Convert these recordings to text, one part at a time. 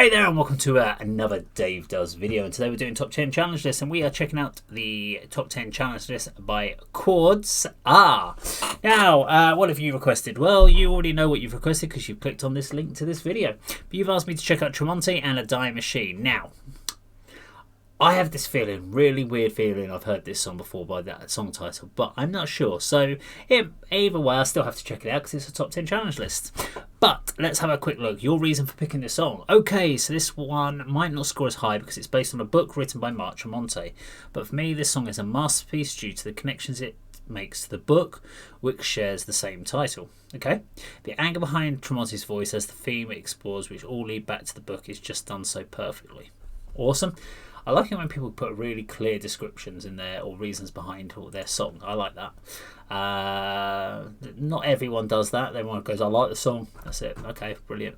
Hey there and welcome to another Dave Does video, and today we're doing top 10 challenge list, and we are checking out the top 10 challenge list by chords. Now what have you requested? Well, you already know what you've requested because you've clicked on this link to this video, but you've asked me to check out Tremonti and a Die Machine. Now I have this feeling, really weird feeling, I've heard this song before by that song title, but I'm not sure. So either way, I still have to check it out because it's a top 10 challenge list. But let's have a quick look. Your reason for picking this song. Okay, so this one might not score as high because it's based on a book written by Tremonti. But for me, this song is a masterpiece due to the connections it makes to the book, which shares the same title. Okay, the anger behind Tremonti's voice as the theme it explores, which all lead back to the book, is just done so perfectly. Awesome. I like it when people put really clear descriptions in there or reasons behind their song. I like that. Not everyone does that. Everyone goes, I like the song. That's it. Okay, brilliant.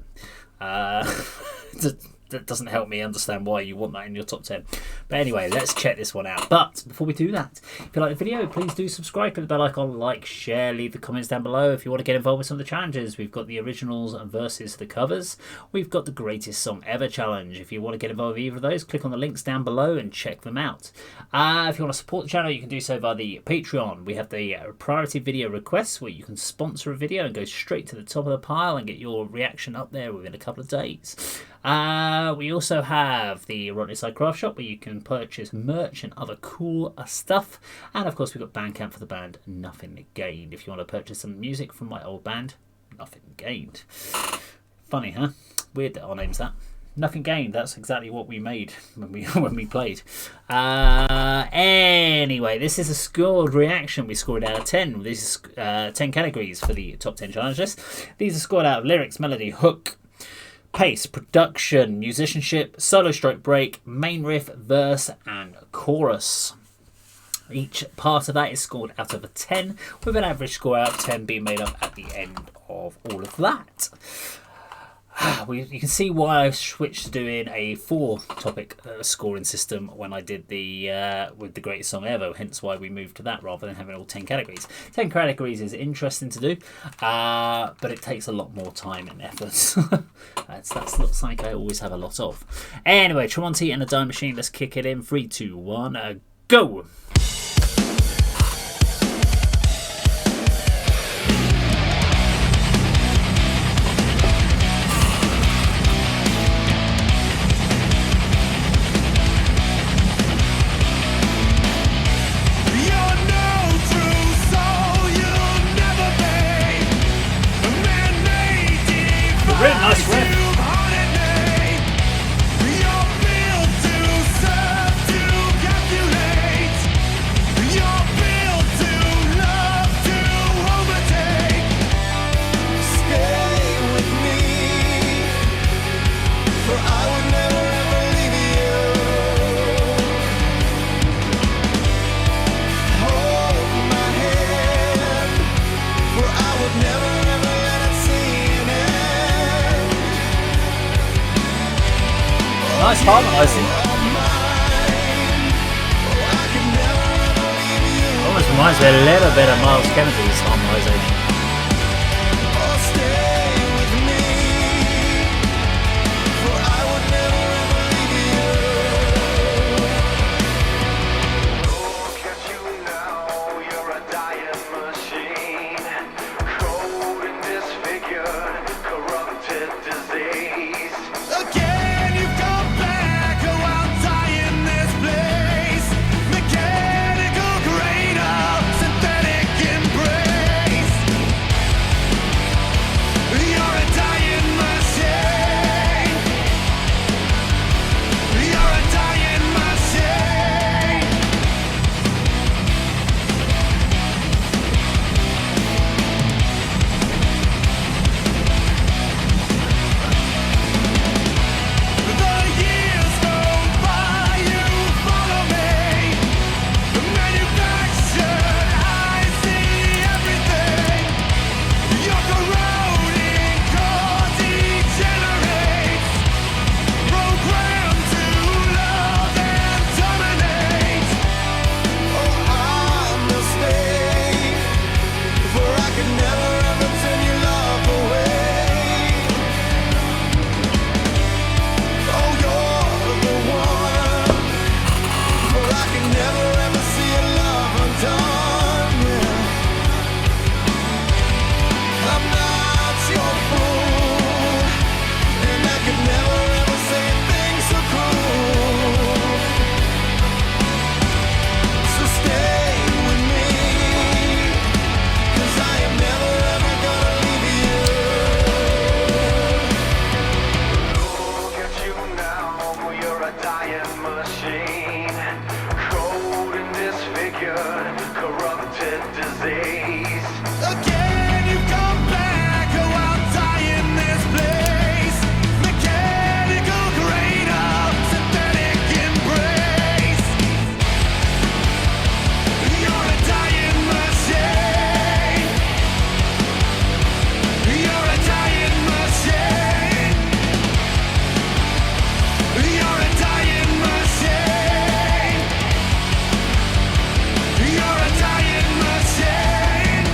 That doesn't help me understand why you want that in your top 10. But anyway, let's check this one out. But before we do that, if you like the video, please do subscribe, hit the bell icon, like, share, leave the comments down below. If you want to get involved with some of the challenges, we've got the originals versus the covers. We've got the greatest song ever challenge. If you want to get involved with either of those, click on the links down below and check them out. If you want to support the channel, you can do so via the Patreon. We have the priority video requests where you can sponsor a video and go straight to the top of the pile and get your reaction up there within a couple of days. We also have the Right Side Craft Shop where you can purchase merch and other cool stuff. And of course we've got Bandcamp for the band Nothing Gained. If you want to purchase some music from my old band, Nothing Gained. Funny, huh? Weird that our name's that. Nothing Gained, that's exactly what we made when we played. Anyway, this is a scored reaction. We scored out of 10. This is 10 categories for the top 10 challenge list. These are scored out of lyrics, melody, hook, pace, production, musicianship, solo stroke break, main riff, verse and chorus. Each part of that is scored out of a 10, with an average score out of 10 being made up at the end of all of that. You can see why I switched to doing a 4-topic scoring system when I did the with the greatest song ever, hence why we moved to that rather than having all 10 categories. 10 categories is interesting to do, but it takes a lot more time and effort. That's not something I always have a lot of. Anyway, Tremonti and the Die Machine, let's kick it in. 3, 2, 1, go! Really nice riff. Nice harmonising. Almost reminds me a little bit of Miles Kennedy's harmonisation. machine, cold and disfigured, corrupted disease. Again, you come back, oh, I'll die in this place. Mechanical cradle, synthetic embrace. You're a dying machine. You're a dying machine. You're a dying machine. You're a dying machine.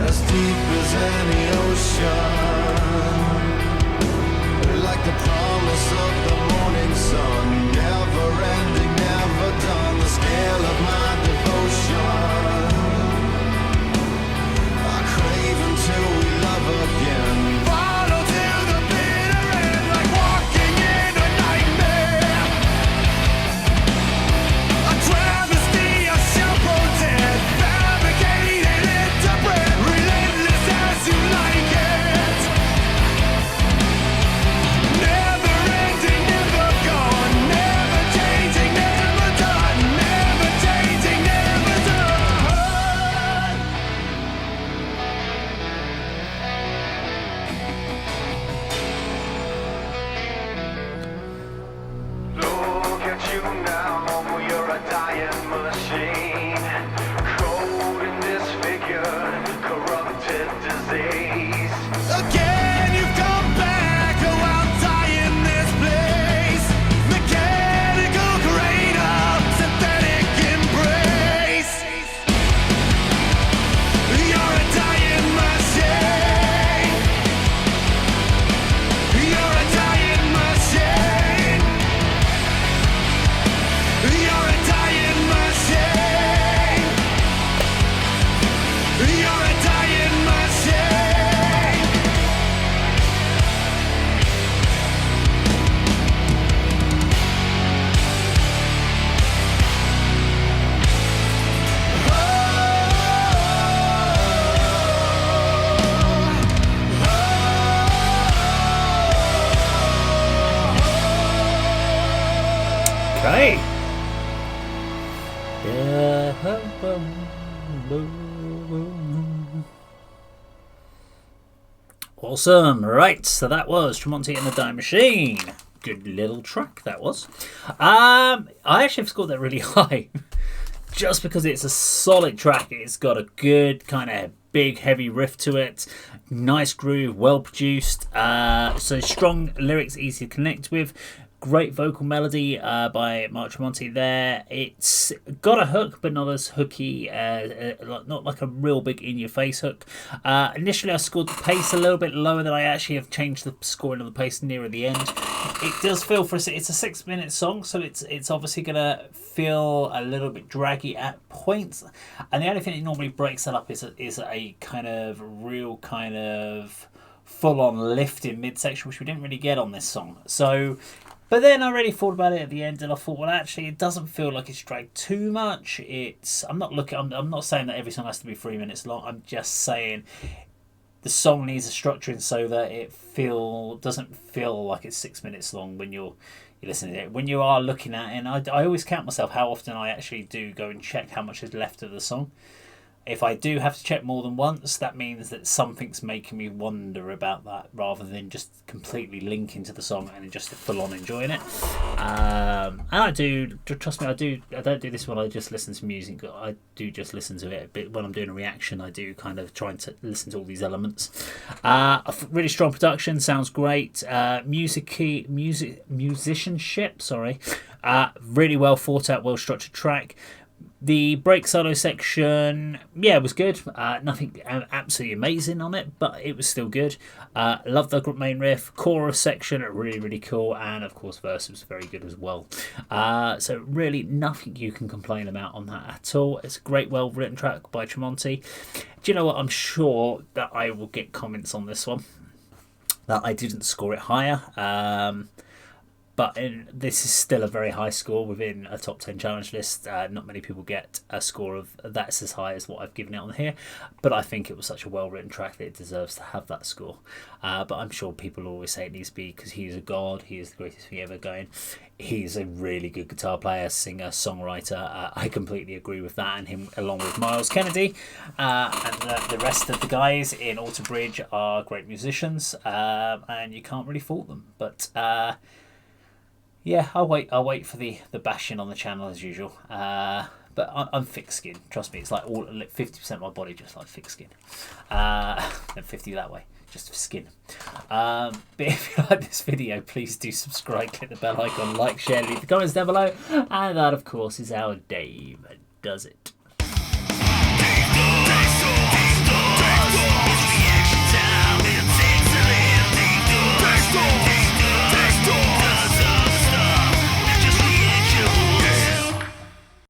As deep as any ocean, like the promise of the morning sun, never ending, never done. The scale of my devotion, I crave until we love again. Follow till the bitter end, like walking in a nightmare. A travesty, a self-protest, fabricated into bread, relentless as you like it. Never ending, never gone, never changing, never done, never changing, never done. Look at you now, you're a dying machine, cold and disfigured, corrupted disease. Again, you've come back, oh, I'll die in this place. Mechanical cradle, synthetic embrace. You're a dying machine. You're a dying machine. You're a dying machine. You're a dying machine. Okay. Awesome. Right, so that was Tremonti and the Dying Machine. Good little track that was. I actually have scored that really high. Just because it's a solid track. It's got a good kind of big heavy riff to it. Nice groove, well produced. So strong lyrics, easy to connect with. Great vocal melody by Mark Tremonti there. It's got a hook, but not as hooky, not like a real big in-your-face hook. Initially, I scored the pace a little bit lower than I actually have changed the scoring of the pace nearer the end. It does feel it's a 6-minute song, so it's obviously going to feel a little bit draggy at points. And the only thing that normally breaks that up is a kind of real kind of full-on lift in midsection, which we didn't really get on this song. So. But then I really thought about it at the end, and I thought, well, actually, it doesn't feel like it's dragged too much. I'm not saying that every song has to be 3 minutes long. I'm just saying the song needs a structuring so that it doesn't feel like it's 6 minutes long when you're listening to it. When you are looking at it, and I always count myself how often I actually do go and check how much is left of the song. If I do have to check more than once, that means that something's making me wonder about that rather than just completely linking to the song and just full on enjoying it. And I do, trust me, I don't do this when I just listen to music. I do just listen to it a bit. When I'm doing a reaction, I do kind of try to listen to all these elements. Really strong production, sounds great. Musicianship, sorry. Really well thought out, well structured track. The break solo section, yeah, was good. Nothing absolutely amazing on it, but it was still good. Love the main riff. Chorus section, really, really cool. And of course, verse was very good as well. So really nothing you can complain about on that at all. It's a great, well-written track by Tremonti. Do you know what? I'm sure that I will get comments on this one, that I didn't score it higher. But this is still a very high score within a top 10 challenge list. Not many people get a score of that's as high as what I've given it on here. But I think it was such a well-written track that it deserves to have that score. But I'm sure people always say it needs to be because he's a god. He is the greatest thing ever going. He's a really good guitar player, singer, songwriter. I completely agree with that. And him along with Miles Kennedy. And the rest of the guys in Alter Bridge are great musicians. And you can't really fault them. But... yeah, I'll wait for the bashing on the channel as usual. But I'm thick skinned. Trust me, it's like 50% of my body just like thick skin. And 50 that way, just for skin. But if you like this video, please do subscribe, click the bell icon, like, share, leave the comments down below. And that, of course, is how Dave does it.